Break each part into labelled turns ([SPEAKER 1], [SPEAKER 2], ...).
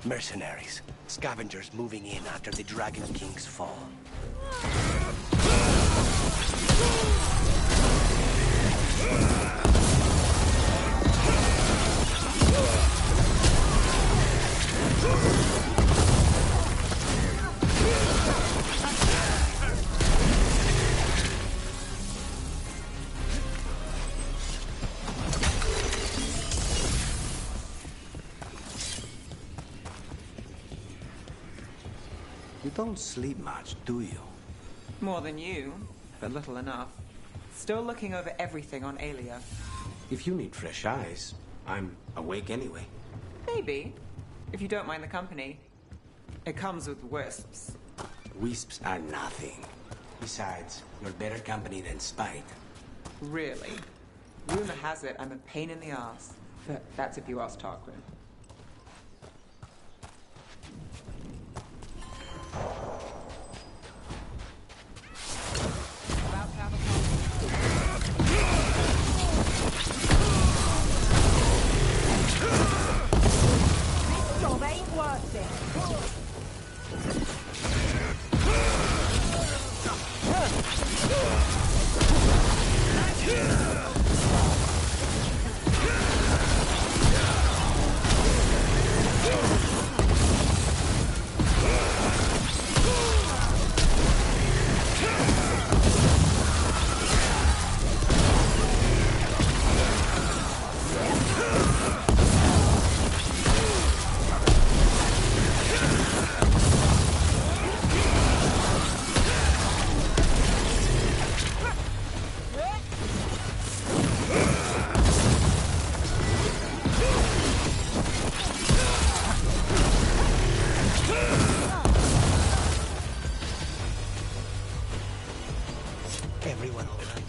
[SPEAKER 1] Mercenaries. Scavengers moving in after the Dragon King's fall.
[SPEAKER 2] You don't sleep much, do you?
[SPEAKER 3] More than you, but little enough. Still looking over everything on Aelia.
[SPEAKER 2] If you need fresh eyes, I'm awake anyway.
[SPEAKER 3] Maybe, if you don't mind the company. It comes with wisps.
[SPEAKER 2] Wisps are nothing. Besides, you're better company than spite.
[SPEAKER 3] Really? Rumor has it I'm a pain in the ass. But that's if you ask Tarquin. About to have a
[SPEAKER 4] This job ain't worth it.
[SPEAKER 1] Everyone all right?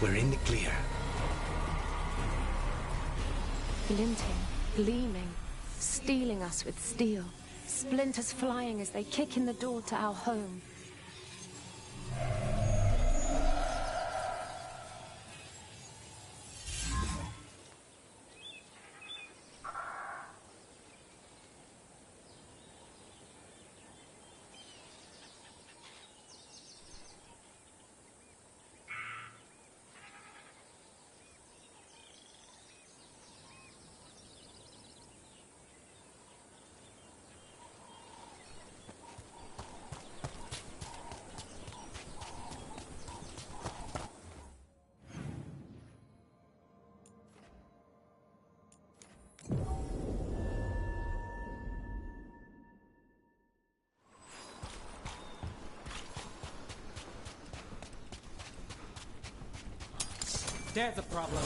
[SPEAKER 1] We're in the clear.
[SPEAKER 5] Glinting, gleaming, stealing us with steel. Splinters flying as they kick in the door to our home.
[SPEAKER 3] There's a problem.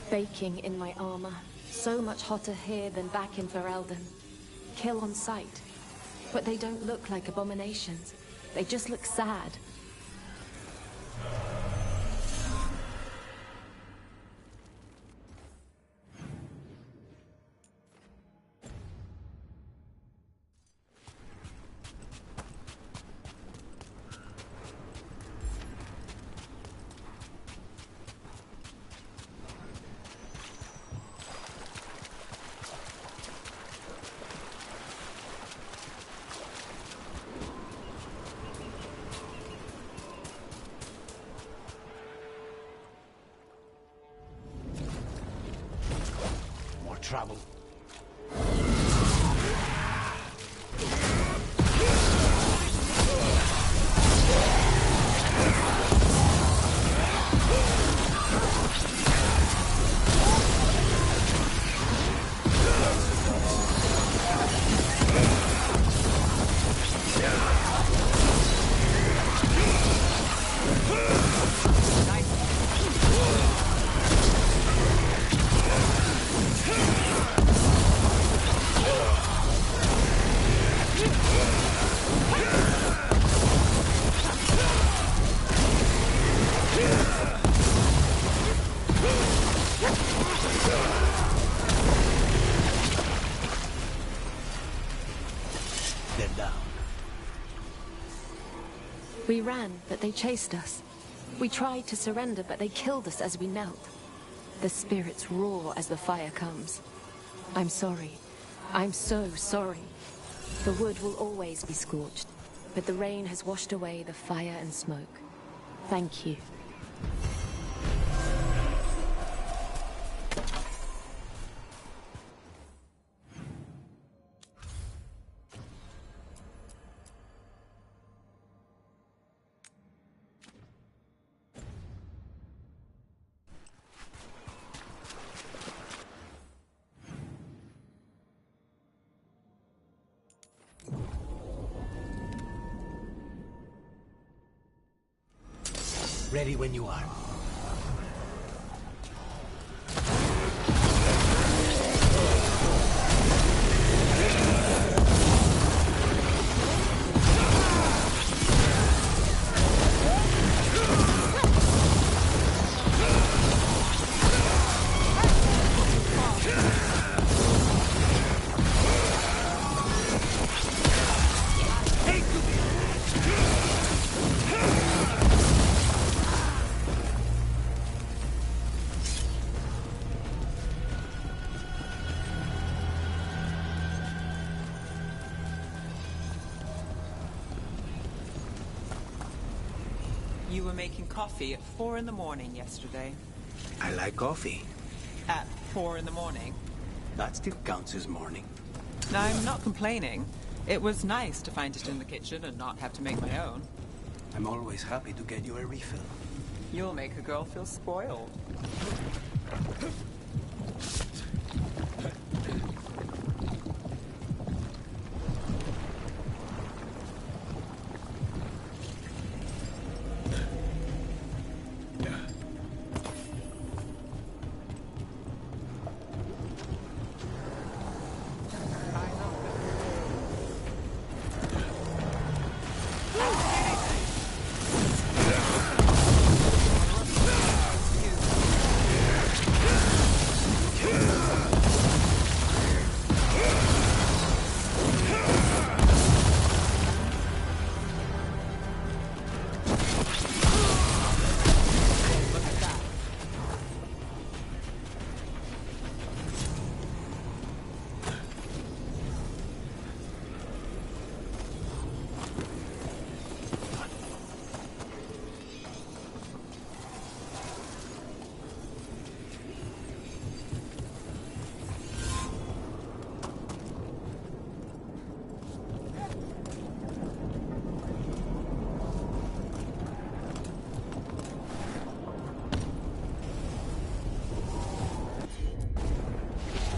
[SPEAKER 5] Baking in my armor. So much hotter here than back in Ferelden. Kill on sight. But they don't look like abominations. They just look sad.
[SPEAKER 1] Trouble. They're down.
[SPEAKER 5] We ran, but they chased us. We tried to surrender, but they killed us as we knelt. The spirits roar as the fire comes. I'm sorry. I'm so sorry. The wood will always be scorched, but the rain has washed away the fire and smoke. Thank you.
[SPEAKER 1] Ready when you are.
[SPEAKER 3] You were making coffee at 4 in the morning yesterday.
[SPEAKER 2] I like coffee.
[SPEAKER 3] At 4 in the morning?
[SPEAKER 2] That still counts as morning.
[SPEAKER 3] Now, I'm not complaining. It was nice to find it in the kitchen and not have to make my own.
[SPEAKER 2] I'm always happy to get you a refill.
[SPEAKER 3] You'll make a girl feel spoiled.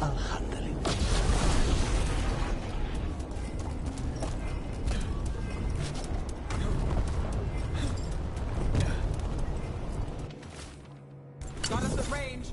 [SPEAKER 1] I'll handle it.
[SPEAKER 3] Got us at range.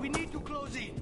[SPEAKER 1] We need to close in.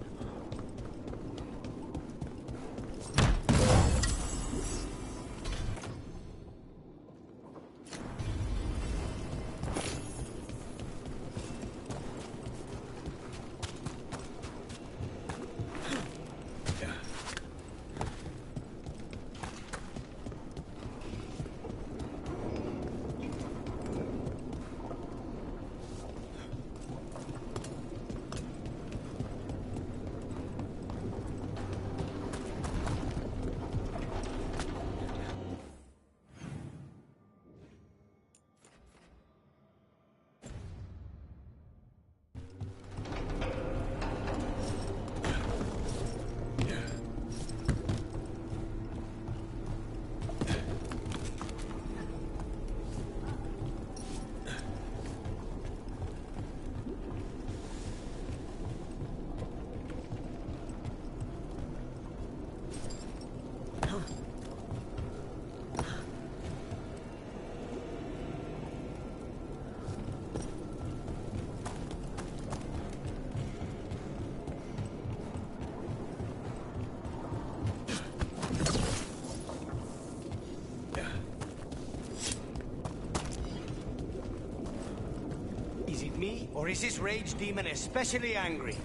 [SPEAKER 1] Is it me, or is this rage demon especially angry?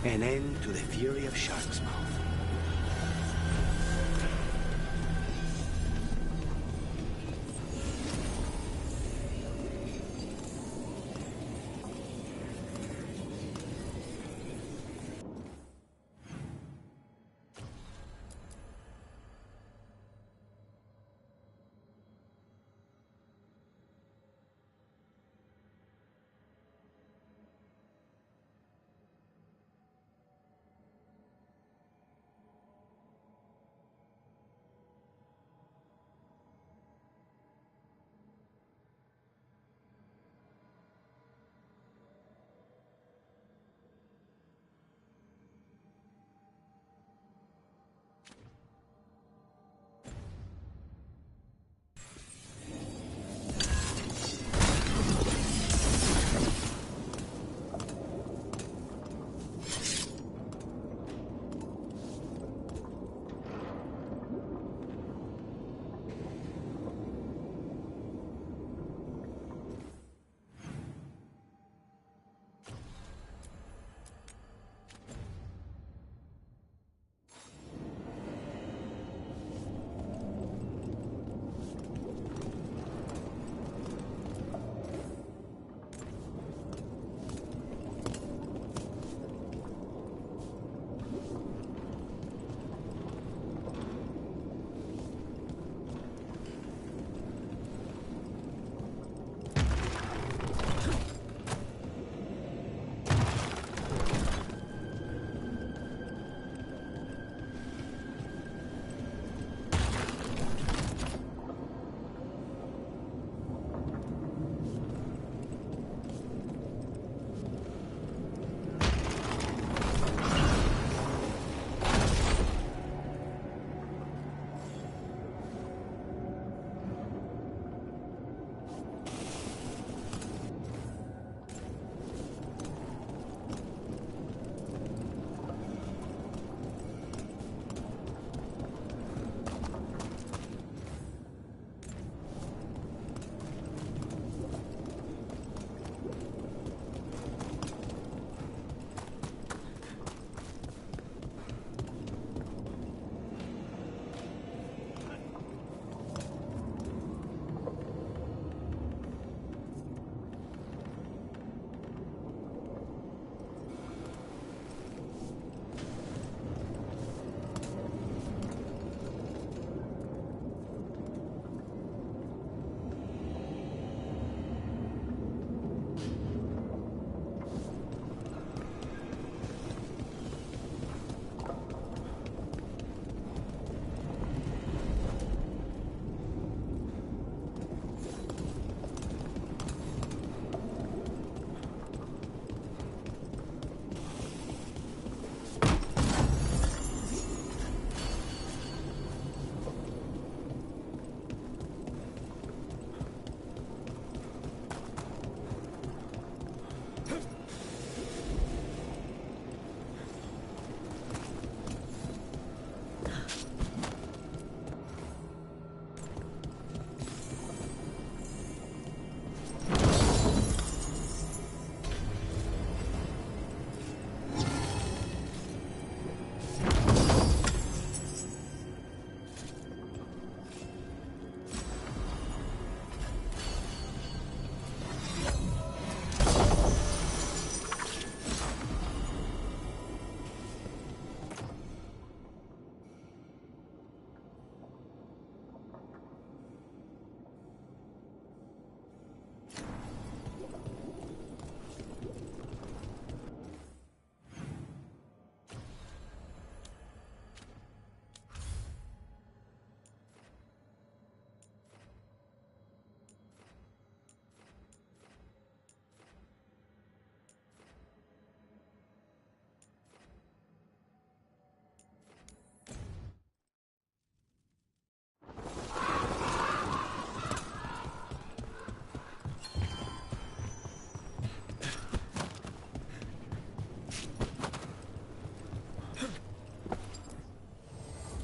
[SPEAKER 1] An end to the fury of Shark's Mouth.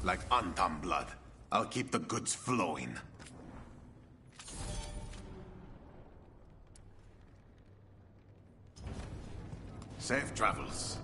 [SPEAKER 6] Like Antam blood. I'll keep the goods flowing. Safe travels.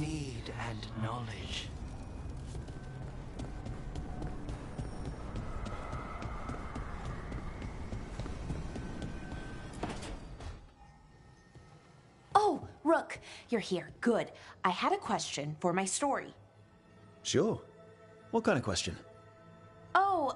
[SPEAKER 1] Need and knowledge.
[SPEAKER 7] Oh, Rook, you're here. Good. I had a question for my story.
[SPEAKER 8] Sure. What kind of question?
[SPEAKER 7] Oh,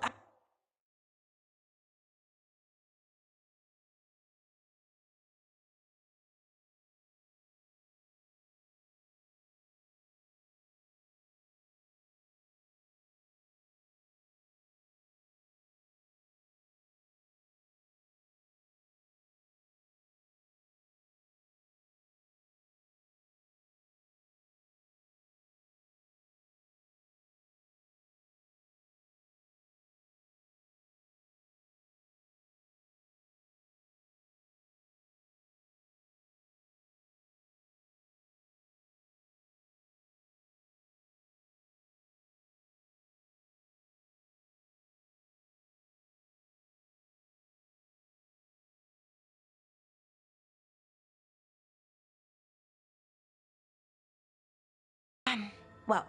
[SPEAKER 7] well,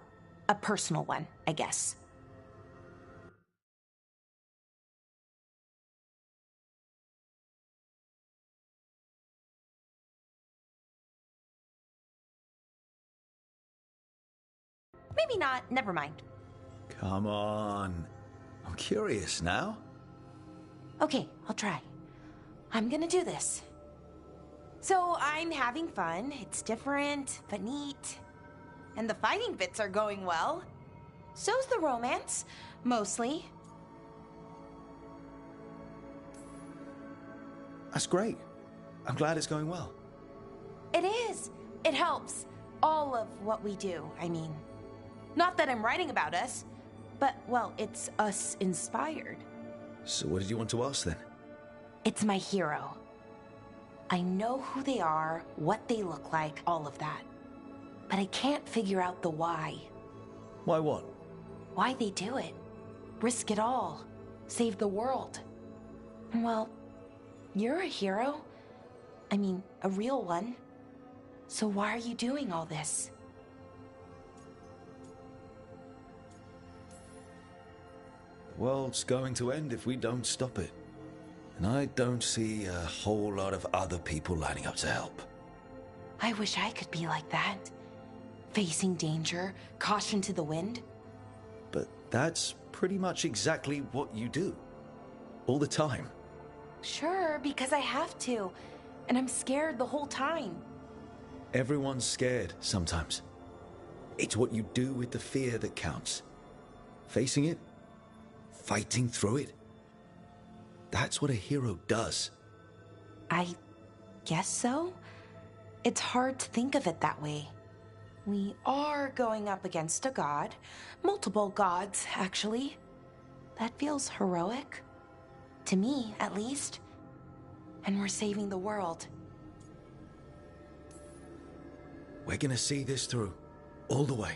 [SPEAKER 7] a personal one, I guess. Maybe not. Never mind.
[SPEAKER 8] Come on. I'm curious now.
[SPEAKER 7] Okay, I'll try. I'm gonna do this. So I'm having fun. It's different, but neat. And the fighting bits are going well. So's the romance, mostly.
[SPEAKER 8] That's great. I'm glad it's going well.
[SPEAKER 7] It is. It helps. All of what we do, I mean. Not that I'm writing about us, but, well, it's us inspired.
[SPEAKER 8] So what did you want to ask then?
[SPEAKER 7] It's my hero. I know who they are, what they look like, all of that. But I can't figure out the why.
[SPEAKER 8] Why what?
[SPEAKER 7] Why they do it. Risk it all. Save the world. Well, you're a hero. I mean, a real one. So why are you doing all this?
[SPEAKER 8] The world's going to end if we don't stop it. And I don't see a whole lot of other people lining up to help.
[SPEAKER 7] I wish I could be like that. Facing danger, caution to the wind.
[SPEAKER 8] But that's pretty much exactly what you do. All the time.
[SPEAKER 7] Sure, because I have to. And I'm scared the whole time.
[SPEAKER 8] Everyone's scared sometimes. It's what you do with the fear that counts. Facing it, fighting through it. That's what a hero does.
[SPEAKER 7] I guess so. It's hard to think of it that way. We are going up against a god. Multiple gods, actually. That feels heroic. To me, at least. And we're saving the world.
[SPEAKER 8] We're gonna see this through. All the way.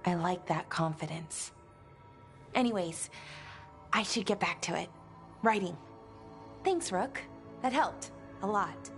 [SPEAKER 7] I like that confidence. Anyways, I should get back to it. Writing. Thanks, Rook. That helped. A lot.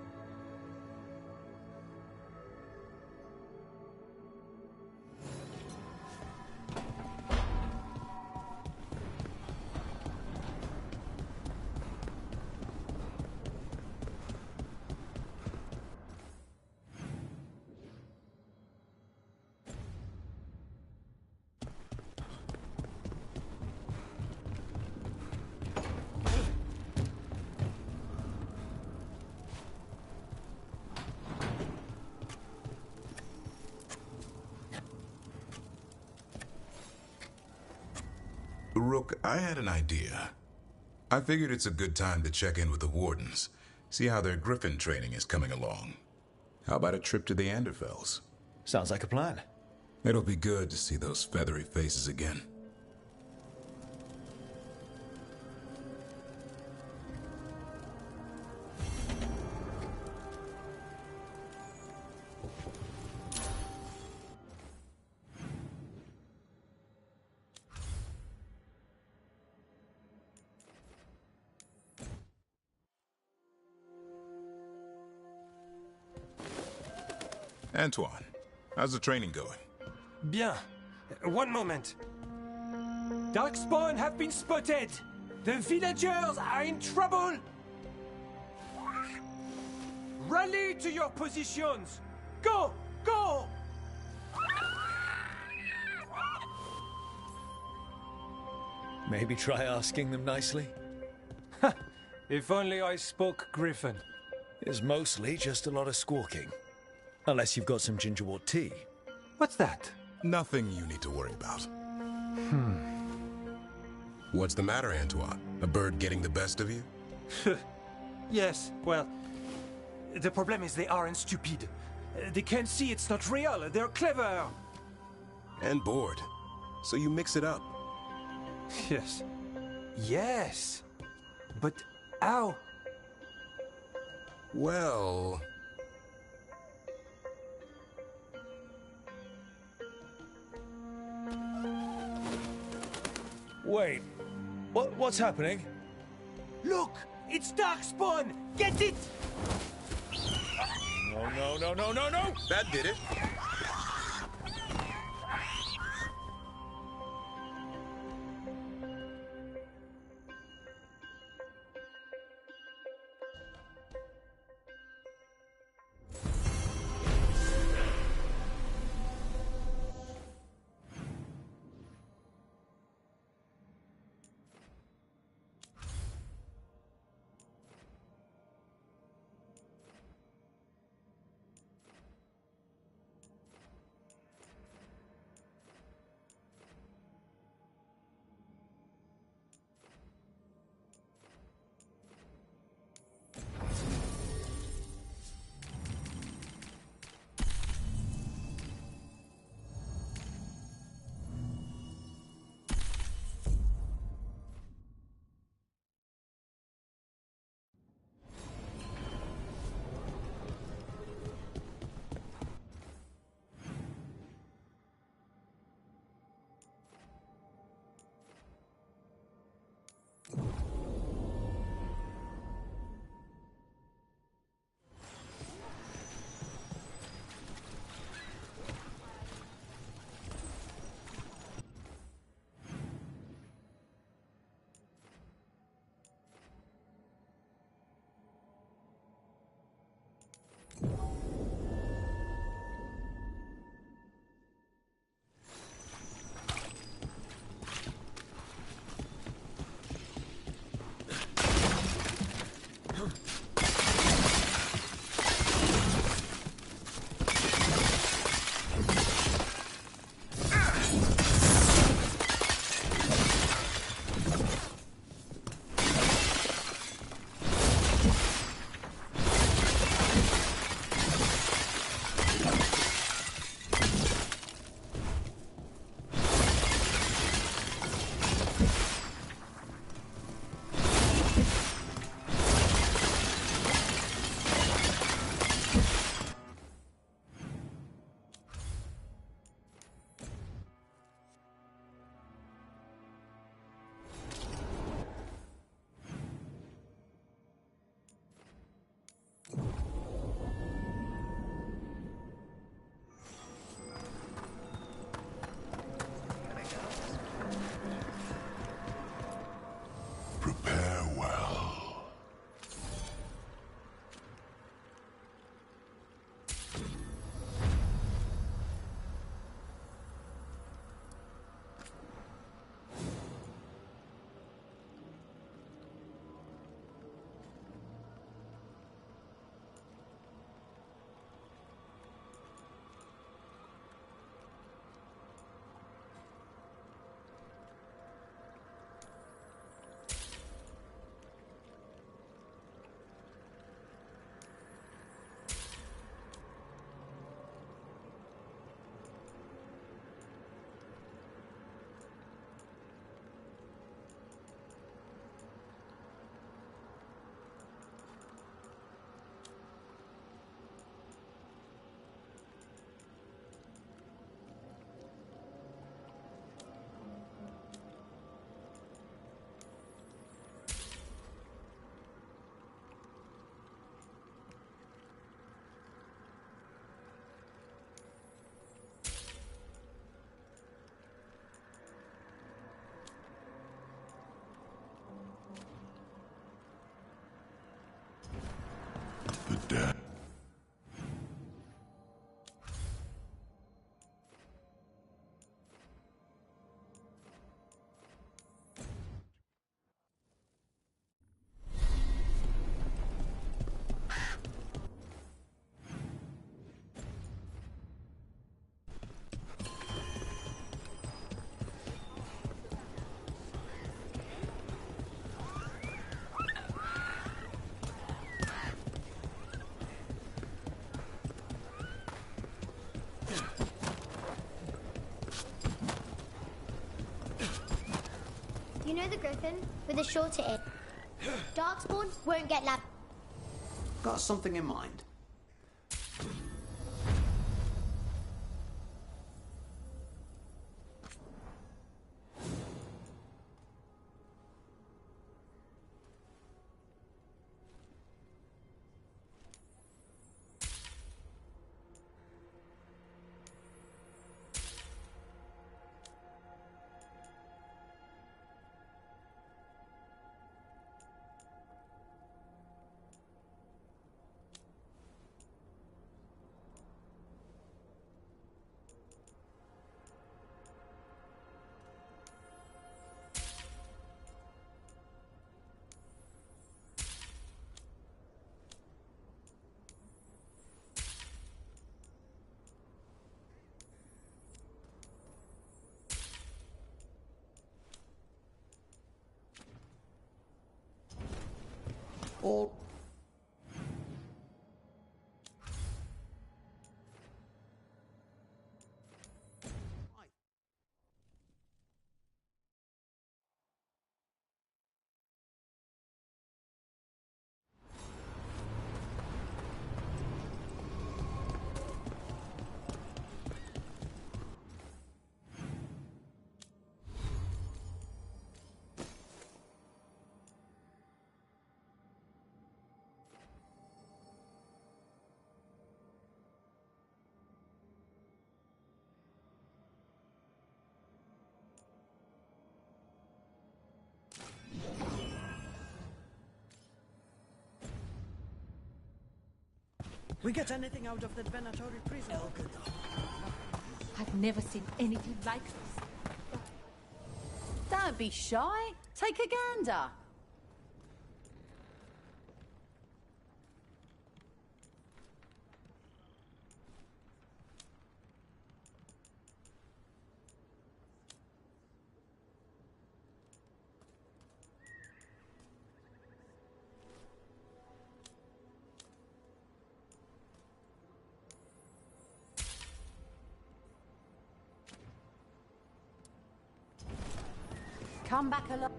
[SPEAKER 9] Look, I had an idea. I figured it's a good time to check in with the wardens, see how their griffin training is coming along. How about a trip to the Anderfells?
[SPEAKER 8] Sounds like a plan.
[SPEAKER 9] It'll be good to see those feathery faces again. Antoine, how's the training going?
[SPEAKER 1] Bien. One moment. Darkspawn have been spotted. The villagers are in trouble. Rally to your positions. Go! Go!
[SPEAKER 8] Maybe try asking them nicely?
[SPEAKER 1] If only I spoke Griffin.
[SPEAKER 8] It's mostly just a lot of squawking. Unless you've got some gingerwort tea.
[SPEAKER 1] What's that?
[SPEAKER 9] Nothing you need to worry about. What's the matter, Antoine? A bird getting the best of you?
[SPEAKER 1] Yes, well, the problem is they aren't stupid. They can't see it's not real. They're clever.
[SPEAKER 9] And bored. So you mix it up.
[SPEAKER 1] Yes. Yes. But how?
[SPEAKER 9] Well...
[SPEAKER 8] Wait, what's happening?
[SPEAKER 1] Look! It's Darkspawn! Get it!
[SPEAKER 8] No.
[SPEAKER 9] That did it.
[SPEAKER 10] You know the griffin with the shorter ear? Darkspawn won't get lab.
[SPEAKER 11] Got something in mind? All
[SPEAKER 12] We get anything out of the Venatory prison?
[SPEAKER 4] I've never seen anything like this. Don't be shy. Take a gander. Come back along.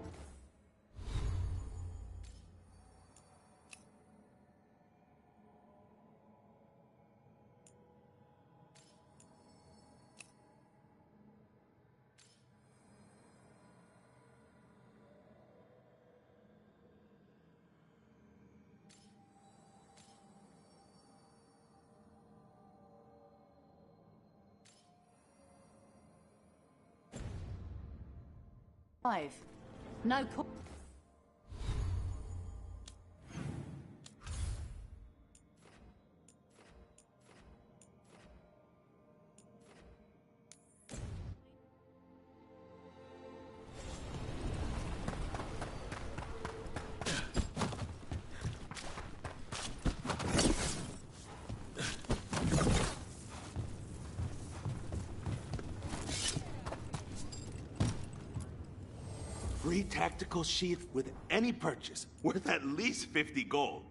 [SPEAKER 4] No call.
[SPEAKER 13] Free tactical sheath with any purchase, worth at least 50 gold.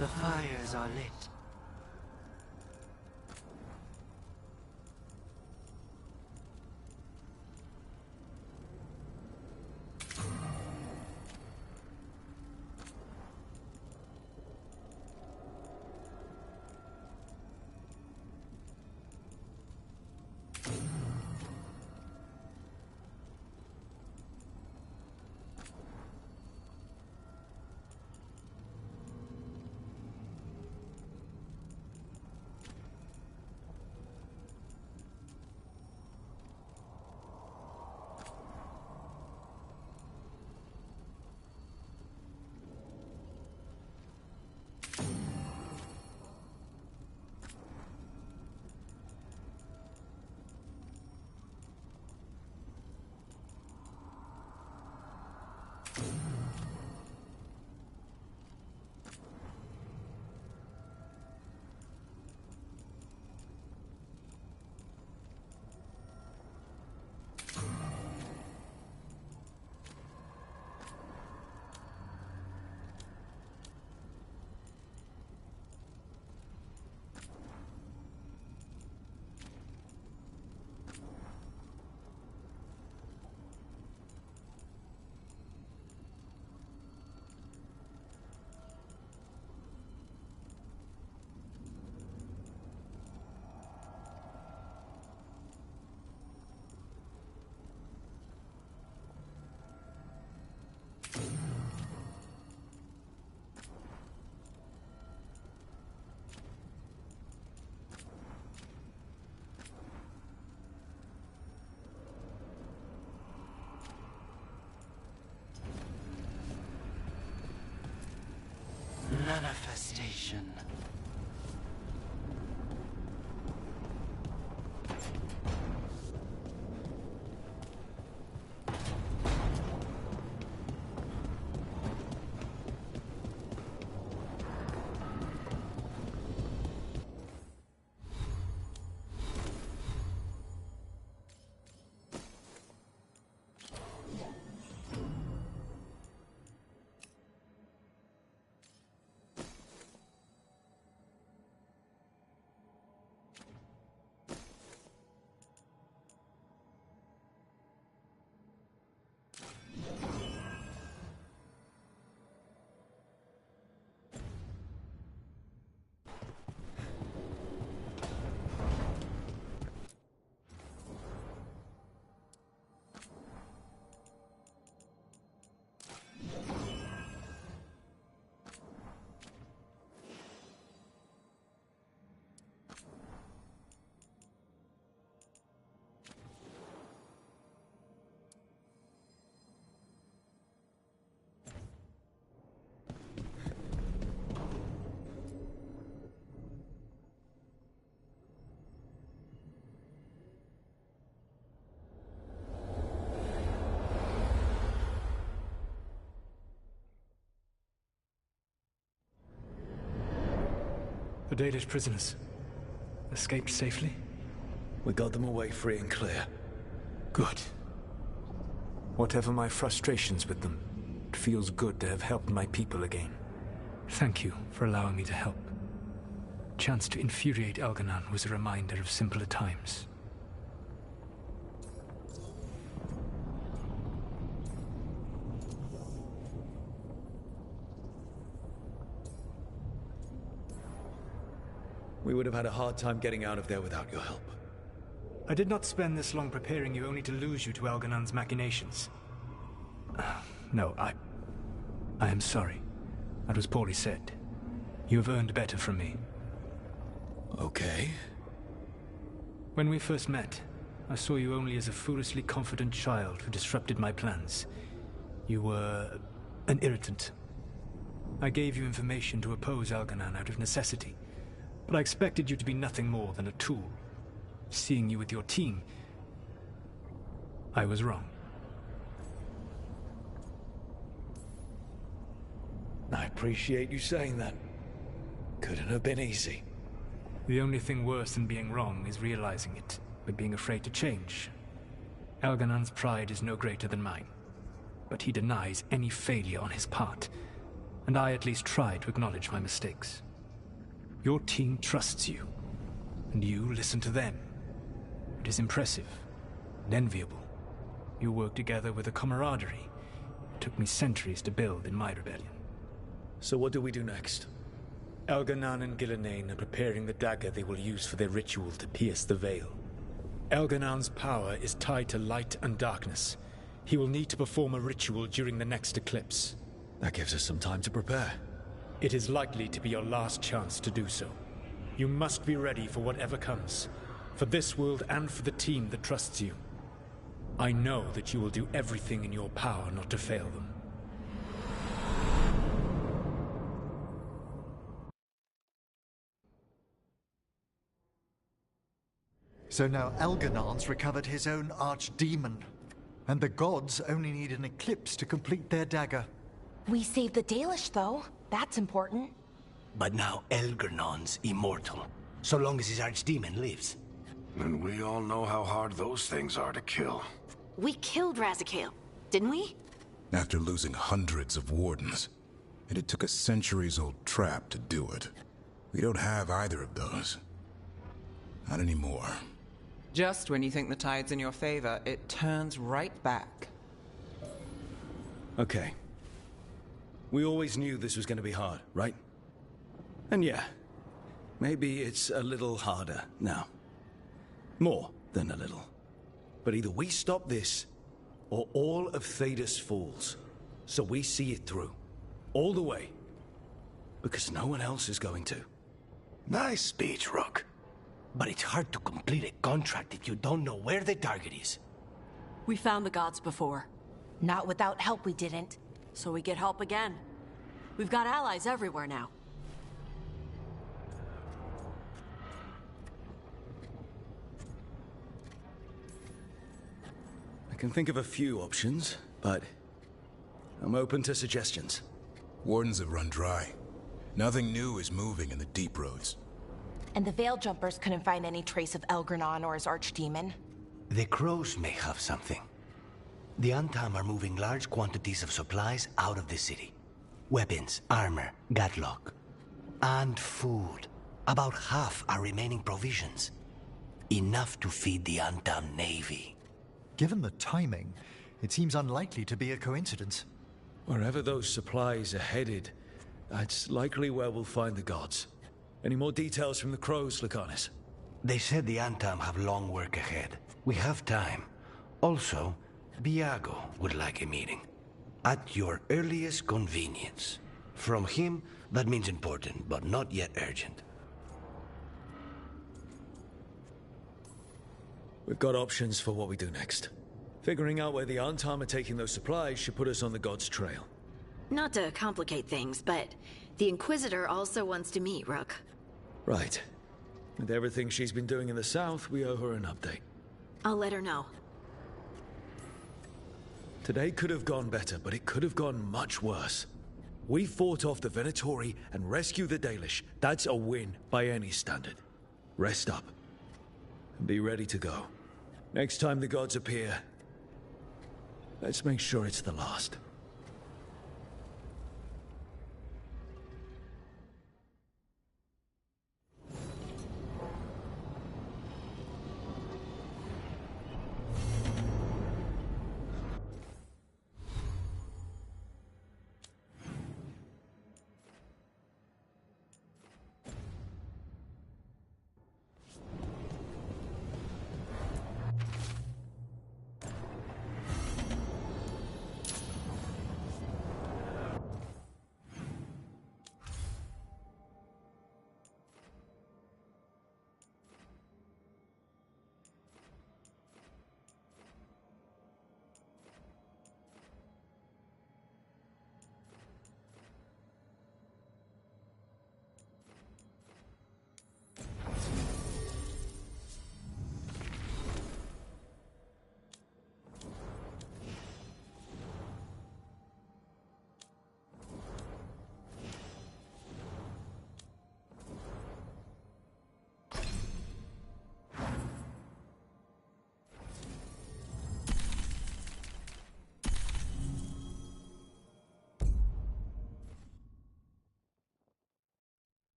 [SPEAKER 14] The fires are lit. Manifestation.
[SPEAKER 15] The Dalish prisoners escaped safely?
[SPEAKER 8] We got them away free and clear.
[SPEAKER 15] Good. Whatever my frustrations with them, it feels good to have helped my people again. Thank you for allowing me to help. Chance to infuriate Elganon was a reminder of simpler times.
[SPEAKER 8] We would have had a hard time getting out of there without your help.
[SPEAKER 15] I did not spend this long preparing you only to lose you to Elganon's machinations. No, I am sorry. That was poorly said. You have earned better from me.
[SPEAKER 8] Okay.
[SPEAKER 15] When we first met, I saw you only as a foolishly confident child who disrupted my plans. You were an irritant. I gave you information to oppose Elganon out of necessity, but I expected you to be nothing more than a tool. Seeing you with your team, I was wrong.
[SPEAKER 8] I appreciate you saying that. Couldn't have been easy.
[SPEAKER 15] The only thing worse than being wrong is realizing it, but being afraid to change. Elganon's pride is no greater than mine, but he denies any failure on his part, and I at least try to acknowledge my mistakes. Your team trusts you, and you listen to them. It is impressive and enviable. You work together with a camaraderie it took me centuries to build in my rebellion.
[SPEAKER 8] So what do we do next?
[SPEAKER 15] Elganan and Gillenane are preparing the dagger they will use for their ritual to pierce the veil. Elganan's power is tied to light and darkness. He will need to perform a ritual during the next eclipse.
[SPEAKER 8] That gives us some time to prepare.
[SPEAKER 15] It is likely to be your last chance to do so. You must be ready for whatever comes, for this world and for the team that trusts you. I know that you will do everything in your power not to fail them.
[SPEAKER 16] So now Elganan's recovered his own archdemon, and the gods only need an eclipse to complete their dagger.
[SPEAKER 7] We saved the Dalish, though. That's important.
[SPEAKER 2] But now Elgernon's immortal, so long as his archdemon lives.
[SPEAKER 17] And we all know how hard those things are to kill.
[SPEAKER 18] We killed Razikale, didn't we?
[SPEAKER 9] After losing hundreds of wardens, and it took a centuries-old trap to do it. We don't have either of those. Not anymore.
[SPEAKER 3] Just when you think the tide's in your favor, it turns right back.
[SPEAKER 8] Okay. We always knew this was going to be hard, right? And yeah, maybe it's a little harder now. More than a little. But either we stop this, or all of Thedas falls. So we see it through. All the way. Because no one else is going to.
[SPEAKER 2] Nice speech, Rook. But it's hard to complete a contract if you don't know where the target is.
[SPEAKER 18] We found the gods before.
[SPEAKER 7] Not without help, we didn't.
[SPEAKER 18] So we get help again. We've got allies everywhere now.
[SPEAKER 8] I can think of a few options, but I'm open to suggestions.
[SPEAKER 9] Wardens have run dry. Nothing new is moving in the deep roads.
[SPEAKER 7] And the Veil Jumpers couldn't find any trace of Elgranon or his archdemon.
[SPEAKER 2] The crows may have something. The Antam are moving large quantities of supplies out of the city. Weapons, armor, gatlock. And food. About half are remaining provisions. Enough to feed the Antam navy.
[SPEAKER 16] Given the timing, it seems unlikely to be a coincidence.
[SPEAKER 8] Wherever those supplies are headed, that's likely where we'll find the gods. Any more details from the crows, Lucanus?
[SPEAKER 2] They said the Antam have long work ahead. We have time. Also, Biago would like a meeting. At your earliest convenience. From him, that means important, but not yet urgent.
[SPEAKER 8] We've got options for what we do next. Figuring out where the Antam are taking those supplies should put us on the gods' trail.
[SPEAKER 18] Not to complicate things, but the Inquisitor also wants to meet Rook.
[SPEAKER 8] Right. With everything she's been doing in the south, we owe her an update.
[SPEAKER 18] I'll let her know.
[SPEAKER 8] Today could have gone better, but it could have gone much worse. We fought off the Venatori and rescued the Dalish. That's a win by any standard. Rest up. And be ready to go. Next time the gods appear, let's make sure it's the last.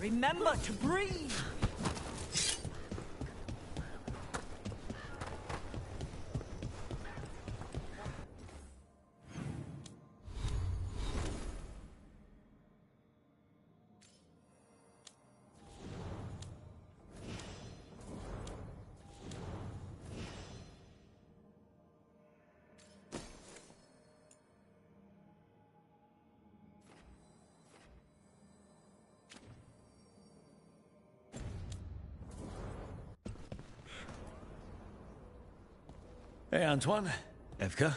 [SPEAKER 12] Remember to breathe!
[SPEAKER 8] Hey, Antoine. Evka.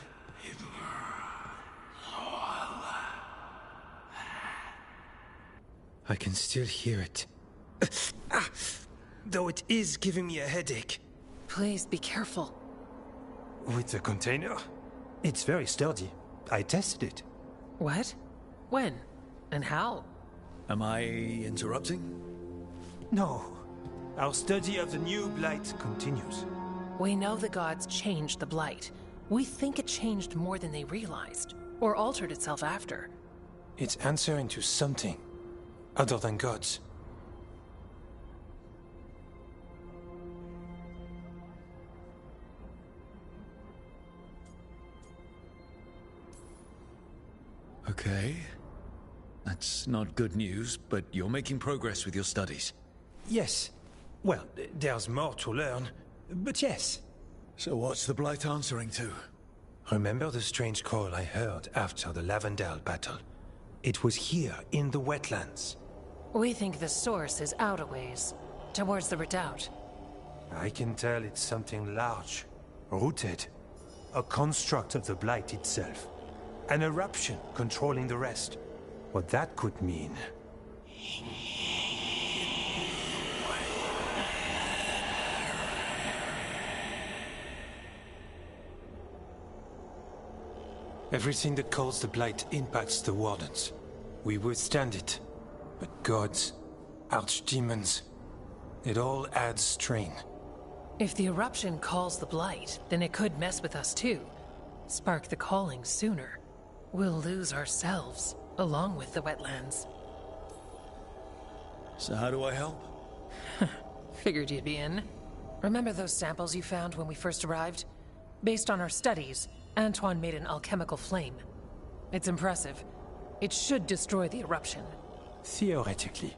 [SPEAKER 1] I can still hear it. Though it is giving me a headache.
[SPEAKER 5] Please be careful.
[SPEAKER 1] With the container? It's very sturdy. I tested it.
[SPEAKER 5] What? When? And how?
[SPEAKER 8] Am I interrupting?
[SPEAKER 1] No. Our study of the new blight continues.
[SPEAKER 19] We know the gods changed the blight. We think it changed more than they realized, or altered itself after.
[SPEAKER 1] It's answering to something other than gods.
[SPEAKER 8] Okay. That's not good news, but you're making progress with your studies.
[SPEAKER 1] Yes. Well, there's more to learn, but yes.
[SPEAKER 8] So what's the blight answering to?
[SPEAKER 1] Remember the strange call I heard after the Lavendale battle? It was here, in the wetlands.
[SPEAKER 19] We think the source is out a ways, towards the redoubt.
[SPEAKER 1] I can tell it's something large, rooted. A construct of the blight itself. An eruption controlling the rest. What that could mean... Everything that calls the blight impacts the Wardens. We withstand it. But gods, archdemons, it all adds strain.
[SPEAKER 19] If the eruption calls the blight, then it could mess with us too. Spark the calling sooner. We'll lose ourselves, along with the wetlands.
[SPEAKER 8] So how do I help?
[SPEAKER 19] Figured you'd be in. Remember those samples you found when we first arrived? Based on our studies, Antoine made an alchemical flame. It's impressive. It should destroy the eruption.
[SPEAKER 1] Theoretically.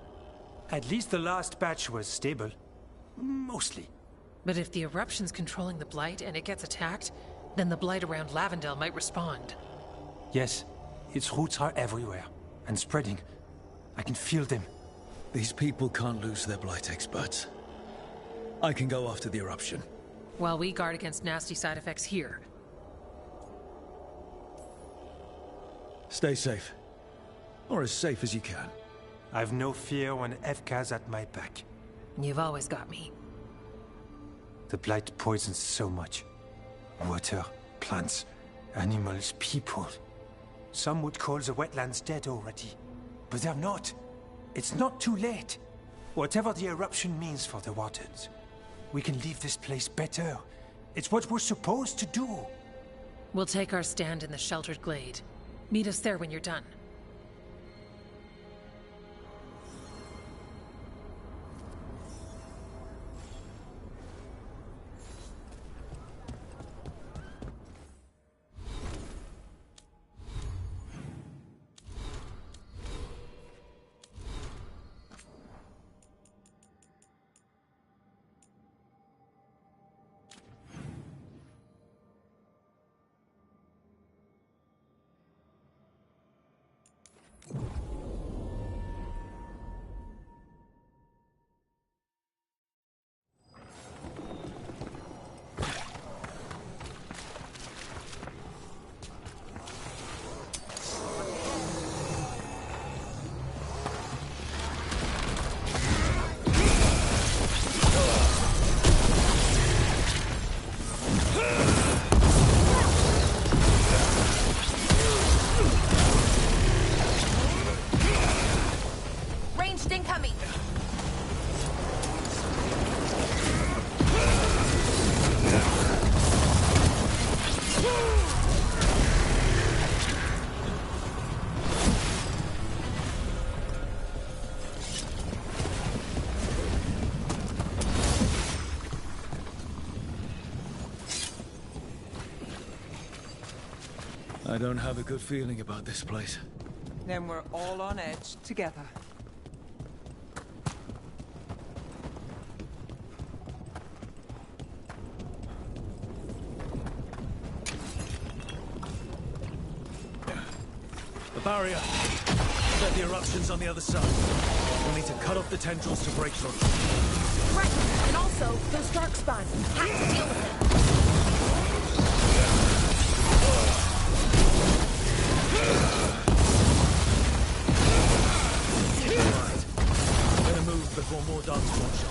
[SPEAKER 1] At least the last batch was stable. Mostly.
[SPEAKER 19] But if the eruption's controlling the blight and it gets attacked, then the blight around Lavendale might respond.
[SPEAKER 1] Yes, its roots are everywhere, and spreading. I can feel them.
[SPEAKER 8] These people can't lose their blight experts. I can go after the eruption.
[SPEAKER 19] While we guard against nasty side effects here.
[SPEAKER 8] Stay safe. Or as safe as you can.
[SPEAKER 1] I've no fear when Evka's at my back.
[SPEAKER 19] You've always got me.
[SPEAKER 1] The blight poisons so much. Water, plants, animals, people. Some would call the wetlands dead already. But they're not. It's not too late. Whatever the eruption means for the Wardens, we can leave this place better. It's what we're supposed to do.
[SPEAKER 19] We'll take our stand in the sheltered glade. Meet us there when you're done.
[SPEAKER 8] I don't have a good feeling about this place.
[SPEAKER 3] Then we're all on edge together.
[SPEAKER 8] The barrier. Set the eruptions on the other side. We'll need to cut off the tendrils to break through.
[SPEAKER 5] Right, and also, those darkspawn. Have to deal with them.
[SPEAKER 8] Right. Better move before more darkspawn show.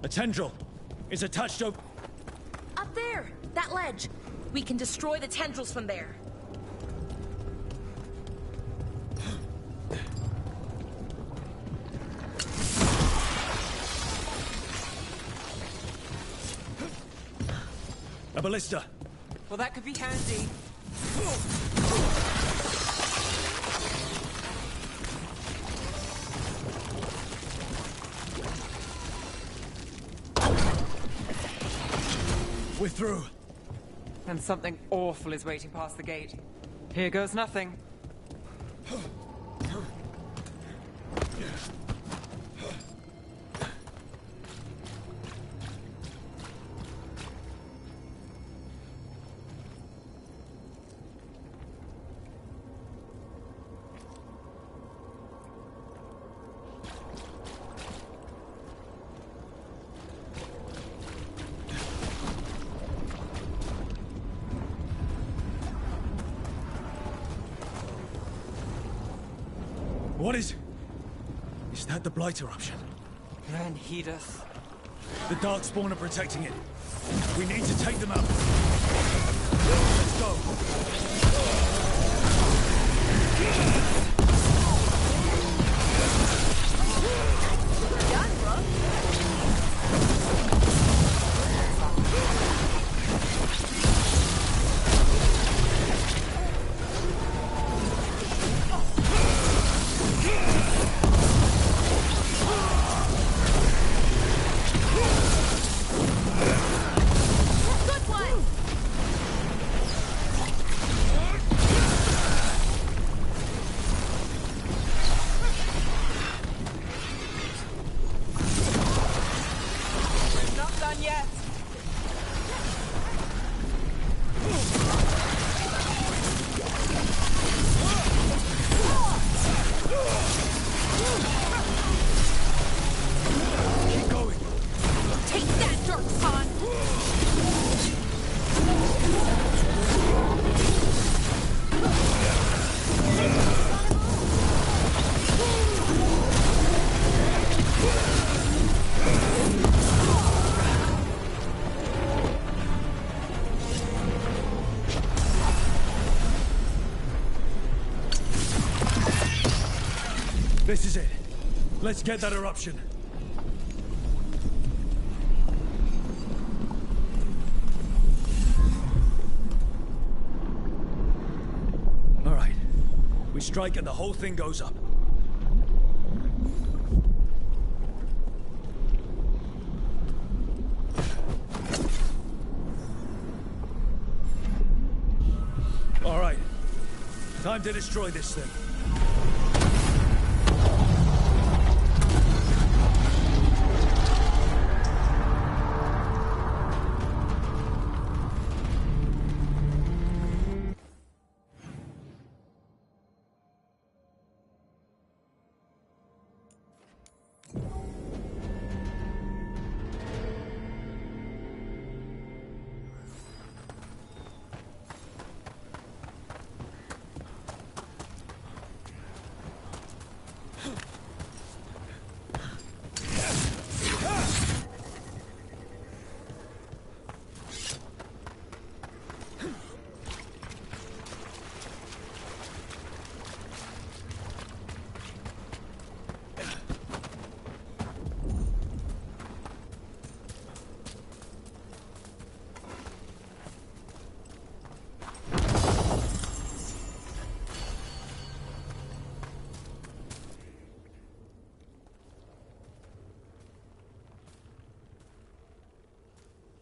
[SPEAKER 8] A tendril is attached over...
[SPEAKER 5] Up there! That ledge! We can destroy the tendrils from there.
[SPEAKER 8] A ballista!
[SPEAKER 3] Well, that could be handy.
[SPEAKER 8] We're through.
[SPEAKER 3] And something awful is waiting past the gate. Here goes nothing.
[SPEAKER 8] What is... Is that the Blight eruption?
[SPEAKER 3] Then heed us.
[SPEAKER 8] The Darkspawn are protecting it. We need to take them out. Let's go. This is it. Let's get that eruption. All right. We strike and the whole thing goes up. All right. Time to destroy this thing.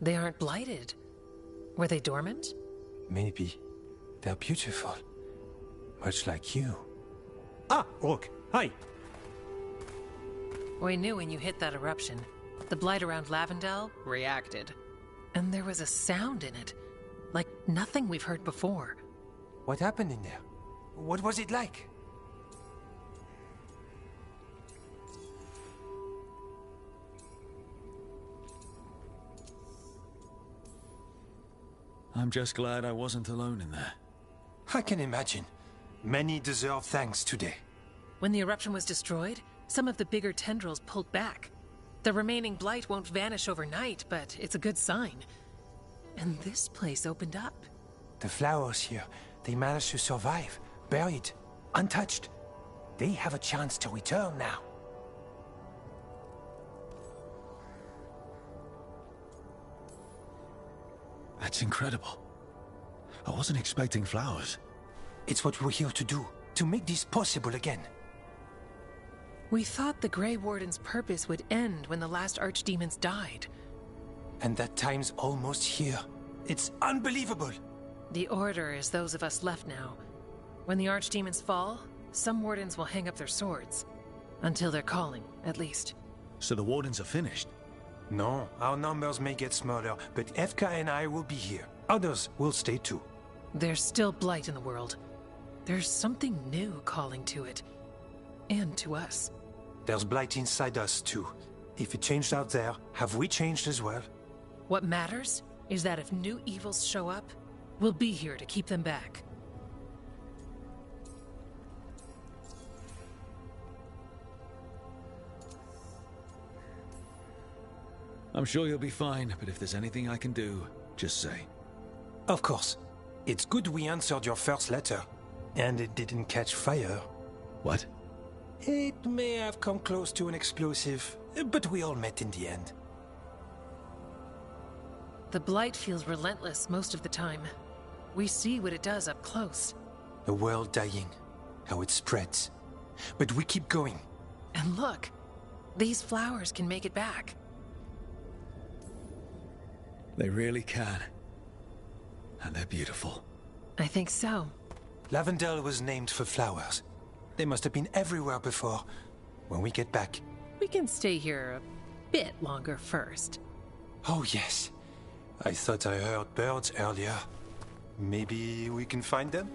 [SPEAKER 19] They aren't blighted. Were they dormant?
[SPEAKER 1] Maybe. They're beautiful. Much like you. Ah, Rook. Hi.
[SPEAKER 19] We knew when you hit that eruption. The blight around Lavendel reacted. And there was a sound in it. Like nothing we've heard before.
[SPEAKER 1] What happened in there? What was it like?
[SPEAKER 8] I'm just glad I wasn't alone in there.
[SPEAKER 1] I can imagine. Many deserve thanks today.
[SPEAKER 19] When the eruption was destroyed, some of the bigger tendrils pulled back. The remaining blight won't vanish overnight, but it's a good sign. And this place opened up.
[SPEAKER 1] The flowers here, they managed to survive, buried, untouched. They have a chance to return now.
[SPEAKER 8] That's incredible. I wasn't expecting flowers.
[SPEAKER 1] It's what we're here to do, to make this possible again.
[SPEAKER 19] We thought the Grey Warden's purpose would end when the last archdemons died.
[SPEAKER 1] And that time's almost here. It's unbelievable.
[SPEAKER 19] The Order is those of us left now. When the archdemons fall, some wardens will hang up their swords. Until their calling, at least.
[SPEAKER 8] So the wardens are finished?
[SPEAKER 1] No, our numbers may get smaller, but Efka and I will be here. Others will stay too.
[SPEAKER 19] There's still blight in the world. There's something new calling to it. And to us.
[SPEAKER 1] There's blight inside us too. If it changed out there, have we changed as well?
[SPEAKER 19] What matters is that if new evils show up, we'll be here to keep them back.
[SPEAKER 8] I'm sure you'll be fine, but if there's anything I can do, just say.
[SPEAKER 1] Of course. It's good we answered your first letter. And it didn't catch fire.
[SPEAKER 8] What?
[SPEAKER 1] It may have come close to an explosive, but we all met in the end.
[SPEAKER 19] The blight feels relentless most of the time. We see what it does up close.
[SPEAKER 1] A world dying, how it spreads. But we keep going.
[SPEAKER 19] And look, these flowers can make it back.
[SPEAKER 8] They really can. And they're beautiful.
[SPEAKER 19] I think so.
[SPEAKER 1] Lavendel was named for flowers. They must have been everywhere before. When we get back.
[SPEAKER 19] We can stay here a bit longer first.
[SPEAKER 1] Oh, yes. I thought I heard birds earlier. Maybe we can find them?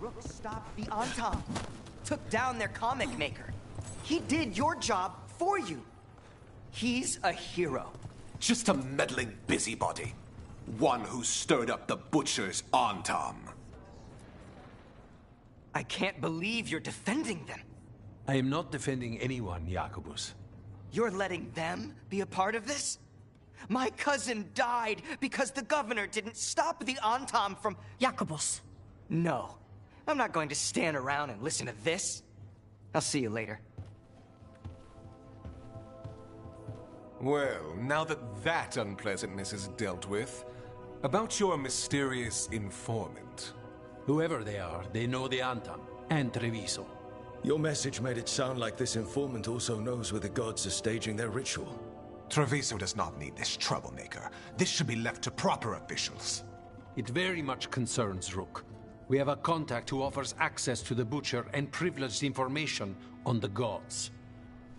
[SPEAKER 20] Rook stopped the Entente, took down their comic maker. He did your job for you. He's a hero,
[SPEAKER 21] Just a meddling busybody. One who stirred up the butcher's Antam.
[SPEAKER 20] I can't believe you're defending them.
[SPEAKER 22] I am not defending anyone, Jacobus.
[SPEAKER 20] You're letting them be a part of this? My cousin died because the governor didn't stop the Antam from...
[SPEAKER 23] Jacobus.
[SPEAKER 20] No. I'm not going to stand around and listen to this. I'll see you later.
[SPEAKER 24] Well, now that unpleasantness is dealt with, about your mysterious informant.
[SPEAKER 22] Whoever they are, they know the Antam and Treviso.
[SPEAKER 8] Your message made it sound like this informant also knows where the gods are staging their ritual.
[SPEAKER 21] Treviso does not need this troublemaker. This should be left to proper officials.
[SPEAKER 22] It very much concerns Rook. We have a contact who offers access to the butcher and privileged information on the gods.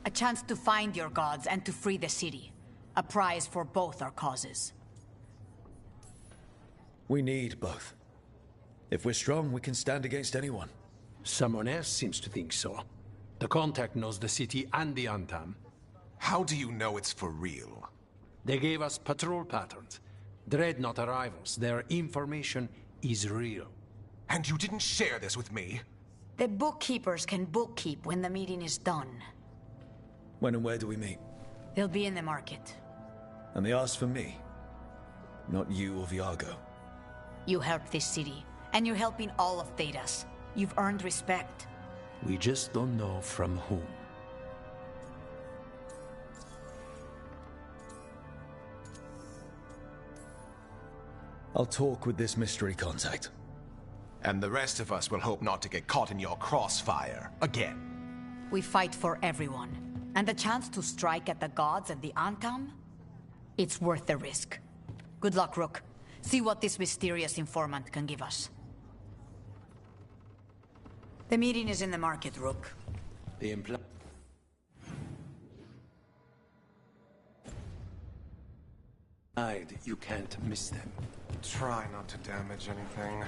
[SPEAKER 23] A chance to find your gods and to free the city. A prize for both our causes.
[SPEAKER 8] We need both. If we're strong, we can stand against anyone.
[SPEAKER 22] Someone else seems to think so. The contact knows the city and the Antam.
[SPEAKER 21] How do you know it's for real?
[SPEAKER 22] They gave us patrol patterns. Dreadnought arrivals. Their information is real.
[SPEAKER 21] And you didn't share this with me?
[SPEAKER 23] The bookkeepers can bookkeep when the meeting is done.
[SPEAKER 8] When and where do we meet?
[SPEAKER 23] They'll be in the market.
[SPEAKER 8] And they asked for me. Not you or Viago.
[SPEAKER 23] You helped this city, and you're helping all of Thedas. You've earned respect.
[SPEAKER 22] We just don't know from whom.
[SPEAKER 8] I'll talk with this mystery contact.
[SPEAKER 21] And the rest of us will hope not to get caught in your crossfire again.
[SPEAKER 23] We fight for everyone. And the chance to strike at the gods and the Antam? It's worth the risk. Good luck, Rook. See what this mysterious informant can give us. The meeting is in the market, Rook.
[SPEAKER 22] The you can't miss them.
[SPEAKER 24] Try not to damage anything.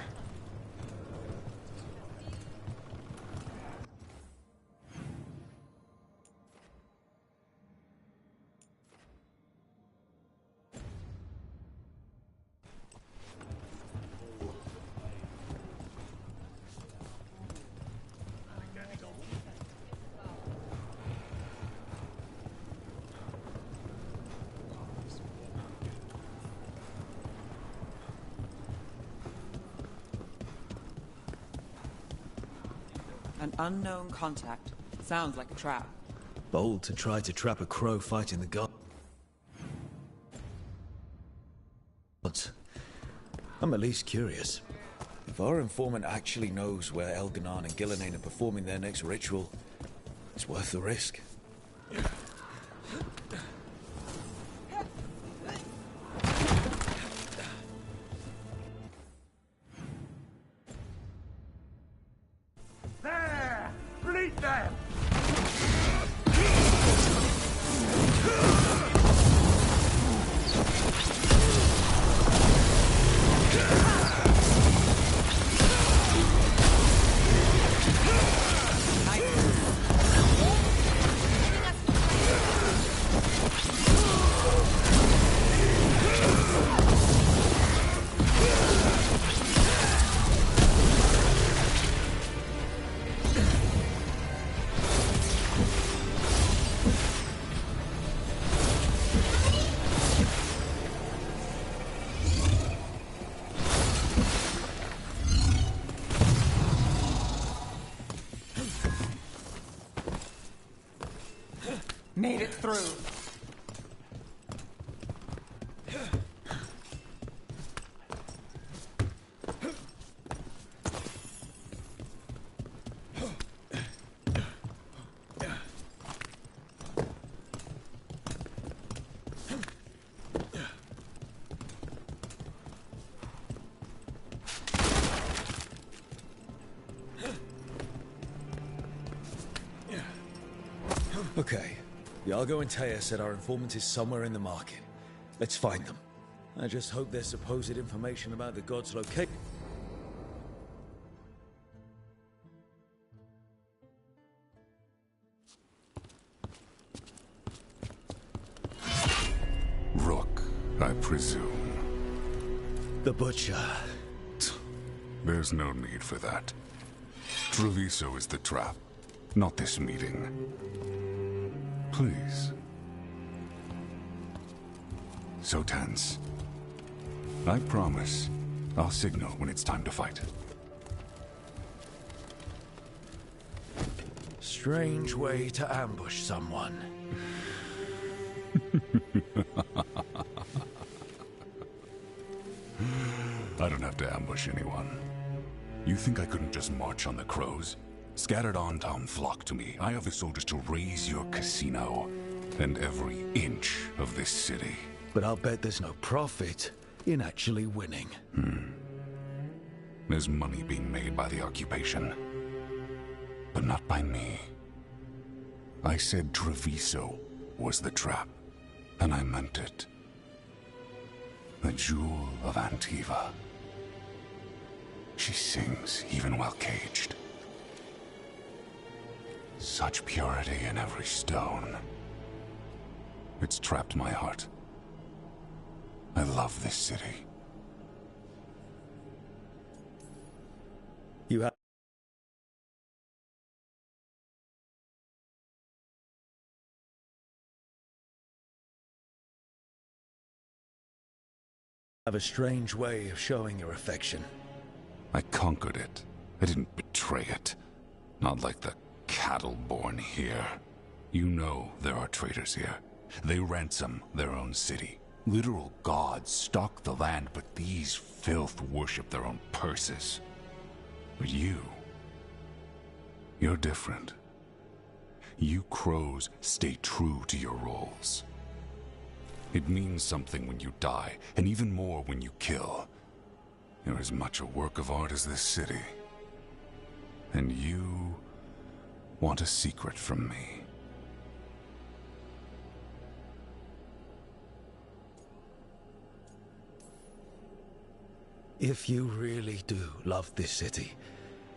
[SPEAKER 3] An unknown contact. Sounds like a trap.
[SPEAKER 8] Bold to try to trap a crow fighting the gods. I'm at least curious. If our informant actually knows where Elganon and Gillenane are performing their next ritual, it's worth the risk.
[SPEAKER 13] There! Bleed them!
[SPEAKER 3] Made it through.
[SPEAKER 8] Okay. Iago and Taya said our informant is somewhere in the market. Let's find them. I just hope their supposed information about the gods' location.
[SPEAKER 9] Rook.
[SPEAKER 4] I presume.
[SPEAKER 8] The Butcher.
[SPEAKER 4] There's no need for that. Treviso is the trap, not this meeting. Please. So tense. I promise I'll signal when it's time to fight.
[SPEAKER 8] Strange way to ambush someone.
[SPEAKER 4] I don't have to ambush anyone. You think I couldn't just march on the crows? Scattered Antom flock to me. I have the soldiers to raise your casino and every inch of this city.
[SPEAKER 8] But I'll bet there's no profit in actually winning.
[SPEAKER 4] There's money being made by the occupation, but not by me. I said Treviso was the trap, and I meant it. The Jewel of Antiva. She sings even while caged. Such purity in every stone. It's trapped my heart. I love this city.
[SPEAKER 8] You have a strange way of showing your affection.
[SPEAKER 4] I conquered it. I didn't betray it. Not like the cattle born here. You know there are traitors here. They ransom their own city. Literal gods stalk the land, but these filth worship their own purses. But you're different. You crows stay true to your roles. It means something when you die, and even more when you kill. You're as much a work of art as this city. And you want a secret from me.
[SPEAKER 8] If you really do love this city,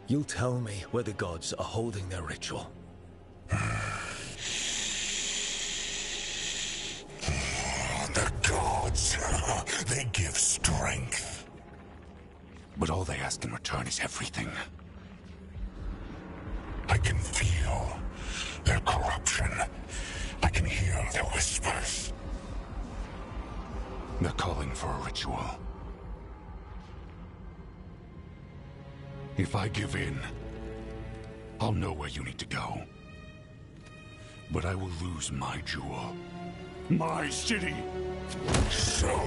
[SPEAKER 8] you'll tell me where the gods are holding their ritual.
[SPEAKER 4] The gods, they give strength. But all they ask in return is everything. I can feel their corruption. I can hear their whispers. They're calling for a ritual. If I give in, I'll know where you need to go. But I will lose my jewel. My city! So...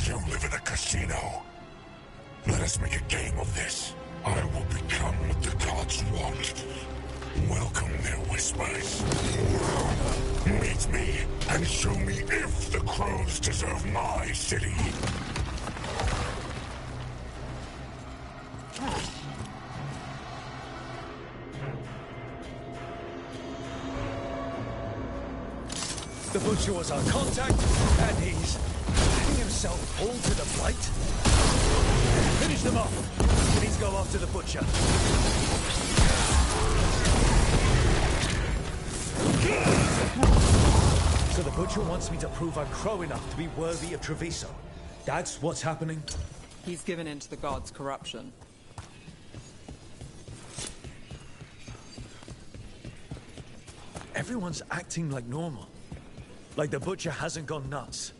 [SPEAKER 4] you live in a casino. Let us make a game of this. I will become what the gods want. Welcome their whispers. Meet me and show me if the crows deserve my city.
[SPEAKER 8] The Butcher was our contact, and he's letting himself alter the fight. Finish them off. We need to go after the Butcher. So the Butcher wants me to prove I'm crow enough to be worthy of Treviso. That's what's happening?
[SPEAKER 3] He's given in to the gods' corruption.
[SPEAKER 8] Everyone's acting like normal. Like the Butcher hasn't gone nuts.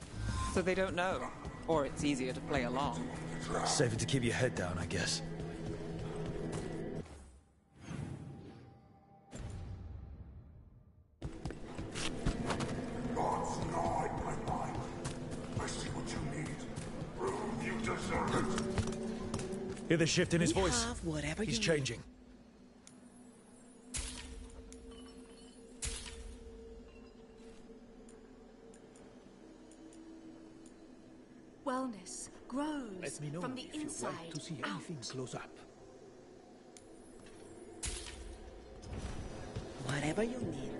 [SPEAKER 3] So they don't know. Or it's easier to play along.
[SPEAKER 8] Safer to keep your head down, I guess. Hear the shift in his voice? He's changing.
[SPEAKER 6] Wellness grows
[SPEAKER 12] Let me know
[SPEAKER 6] from the
[SPEAKER 12] if you'd
[SPEAKER 6] inside
[SPEAKER 12] like to see
[SPEAKER 6] out.
[SPEAKER 12] anything close up. Whatever you need.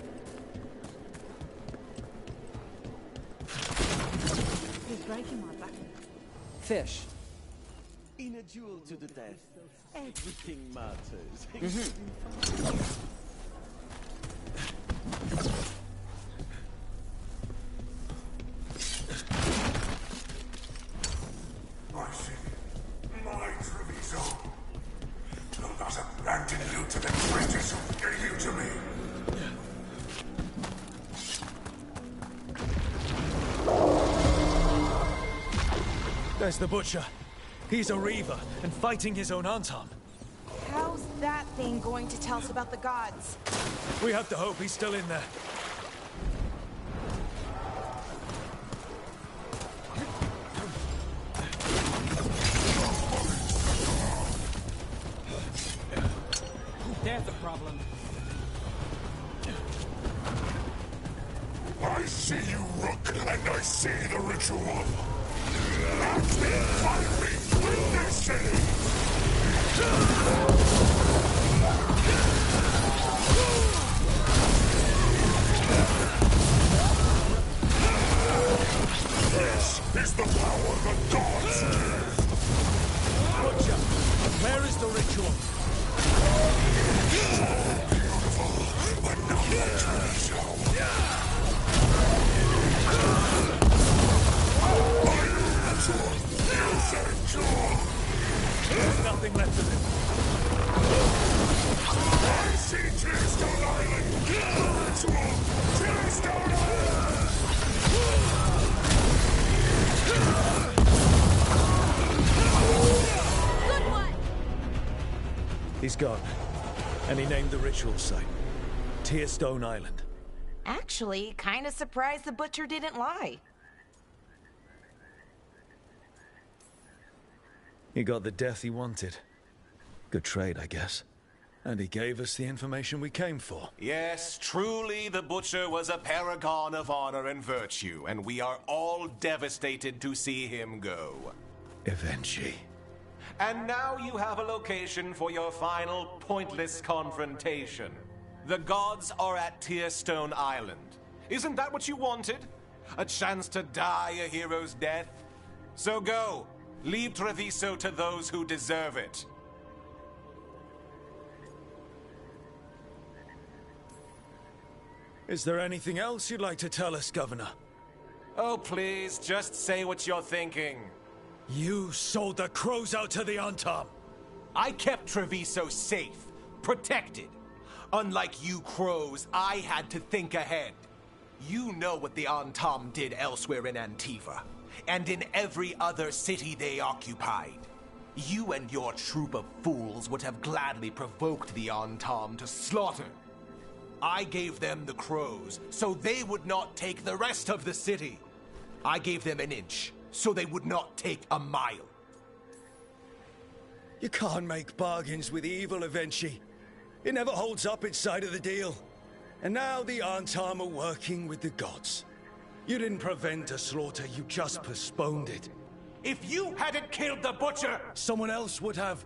[SPEAKER 6] He's breaking my back.
[SPEAKER 3] Fish.
[SPEAKER 12] In a duel to the death, everything matters.
[SPEAKER 17] tell you to the traitors who gave you to me.
[SPEAKER 10] There's the Butcher. He's a Reaver, and fighting his own Antam.
[SPEAKER 7] How's that thing going to tell us about the gods?
[SPEAKER 10] We have to hope he's still in there.
[SPEAKER 12] There's a problem.
[SPEAKER 17] I see you, Rook, and I see the ritual. That's been firing with this city. This is the power the gods give.
[SPEAKER 10] Butcher, where is the ritual?
[SPEAKER 17] So beautiful, but not naturally so.
[SPEAKER 10] There's nothing left of him.
[SPEAKER 17] I see Tearstone Island! Ritual! Tearstone Island!
[SPEAKER 7] Good one!
[SPEAKER 10] He's gone. And he named the ritual site Tearstone Island.
[SPEAKER 7] Actually, kinda surprised the Butcher didn't lie.
[SPEAKER 10] He got the death he wanted. Good trade, I guess. And he gave us the information we came for.
[SPEAKER 21] Yes, truly the Butcher was a paragon of honor and virtue, and we are all devastated to see him go.
[SPEAKER 10] Eventually.
[SPEAKER 21] And now you have a location for your final pointless confrontation. The gods are at Tearstone Island. Isn't that what you wanted? A chance to die a hero's death? So go. Leave Treviso to those who deserve it.
[SPEAKER 10] Is there anything else you'd like to tell us, Governor?
[SPEAKER 21] Oh, please, just say what you're thinking.
[SPEAKER 10] You sold the crows out to the Antam.
[SPEAKER 21] I kept Treviso safe, protected. Unlike you crows, I had to think ahead. You know what the Antam did elsewhere in Antiva, and in every other city they occupied. You and your troop of fools would have gladly provoked the Antam to slaughter. I gave them the crows, so they would not take the rest of the city. I gave them an inch, so they would not take a mile.
[SPEAKER 10] You can't make bargains with evil, Eventually. It never holds up its side of the deal. And now the Antam are working with the gods. You didn't prevent a slaughter, you just postponed it.
[SPEAKER 21] If you hadn't killed the Butcher!
[SPEAKER 10] Someone else would have.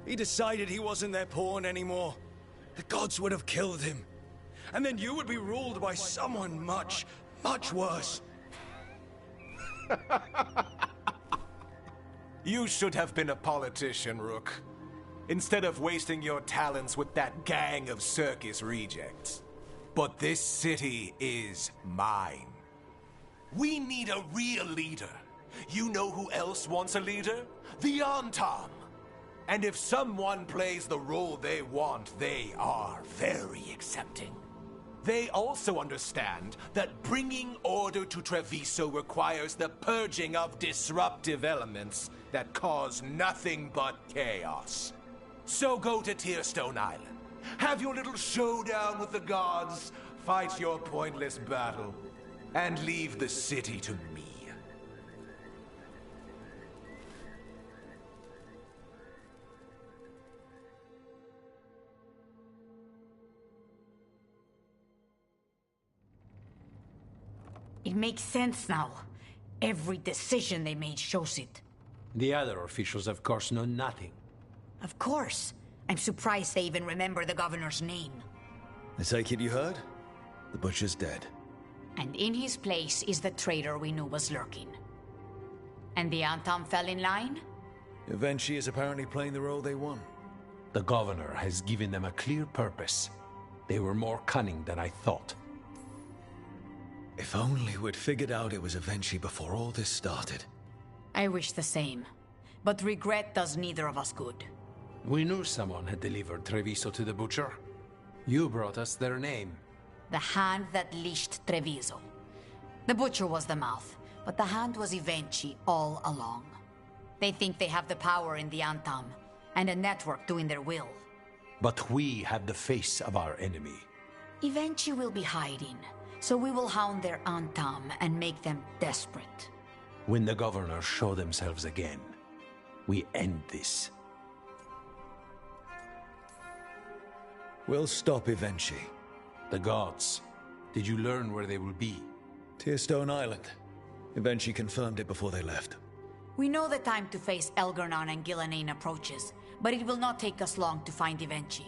[SPEAKER 10] He decided he wasn't their pawn anymore. The gods would have killed him. And then you would be ruled by someone much, much worse.
[SPEAKER 21] You should have been a politician, Rook. Instead of wasting your talents with that gang of circus rejects. But this city is mine. We need a real leader. You know who else wants a leader? The Antam. And if someone plays the role they want, they are very accepting. They also understand that bringing order to Treviso requires the purging of disruptive elements that cause nothing but chaos. So go to Tearstone Island, have your little showdown with the gods, fight your pointless battle, and leave the city to me.
[SPEAKER 23] It makes sense now. Every decision they made shows it.
[SPEAKER 22] The other officials, of course, know nothing.
[SPEAKER 23] Of course. I'm surprised they even remember the governor's name.
[SPEAKER 10] I take it you heard? The Butcher's dead.
[SPEAKER 23] And in his place is the traitor we knew was lurking. And the Antam fell in line?
[SPEAKER 10] Eventually is apparently playing the role they want.
[SPEAKER 22] The governor has given them a clear purpose. They were more cunning than I thought.
[SPEAKER 10] If only we'd figured out it was Eventually before all this started.
[SPEAKER 23] I wish the same. But regret does neither of us good.
[SPEAKER 22] We knew someone had delivered Treviso to the Butcher. You brought us their name.
[SPEAKER 23] The hand that leashed Treviso. The Butcher was the mouth, but the hand was Evenchi all along. They think they have the power in the Antam, and a network doing their will.
[SPEAKER 22] But we have the face of our enemy.
[SPEAKER 23] Evenchi will be hiding, so we will hound their Antam and make them desperate.
[SPEAKER 22] When the governors show themselves again, we end this.
[SPEAKER 8] We'll stop Evenchi.
[SPEAKER 22] The gods. Did you learn where they will be?
[SPEAKER 8] Tearstone Island. Evenchi confirmed it before they left.
[SPEAKER 23] We know the time to face Elgar'nan and Gillenane approaches, but it will not take us long to find Evenchi.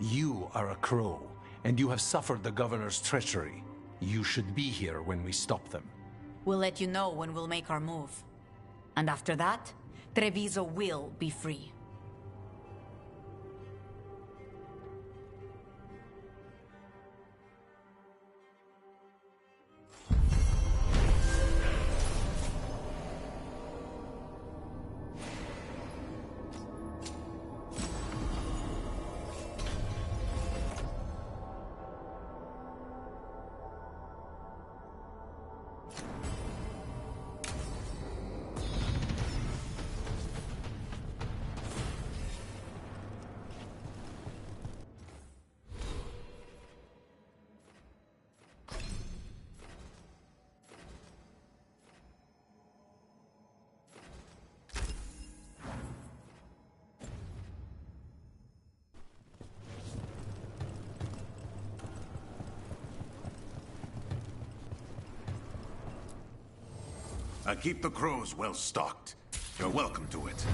[SPEAKER 22] You are a crow, and you have suffered the governor's treachery. You should be here when we stop them.
[SPEAKER 23] We'll let you know when we'll make our move. And after that, Treviso will be free.
[SPEAKER 17] I keep the crows well stocked. You're welcome to it.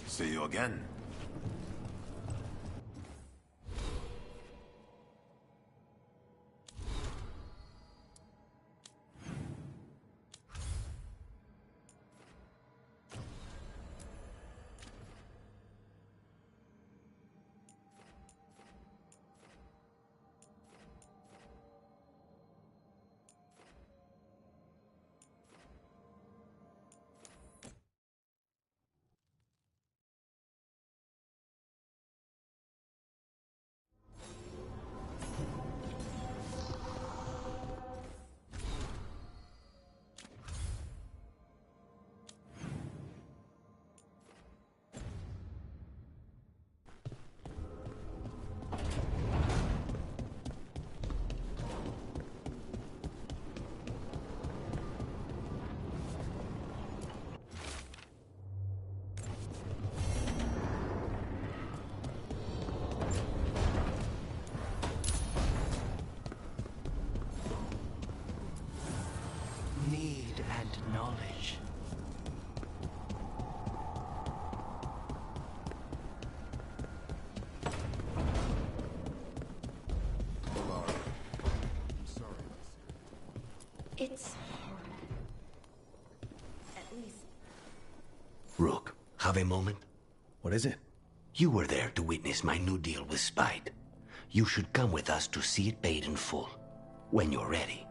[SPEAKER 17] See you again.
[SPEAKER 2] Knowledge.
[SPEAKER 5] It's hard. At least.
[SPEAKER 2] Rook, have a moment?
[SPEAKER 8] What is it?
[SPEAKER 2] You were there to witness my new deal with Spite. You should come with us to see it paid in full, when you're ready.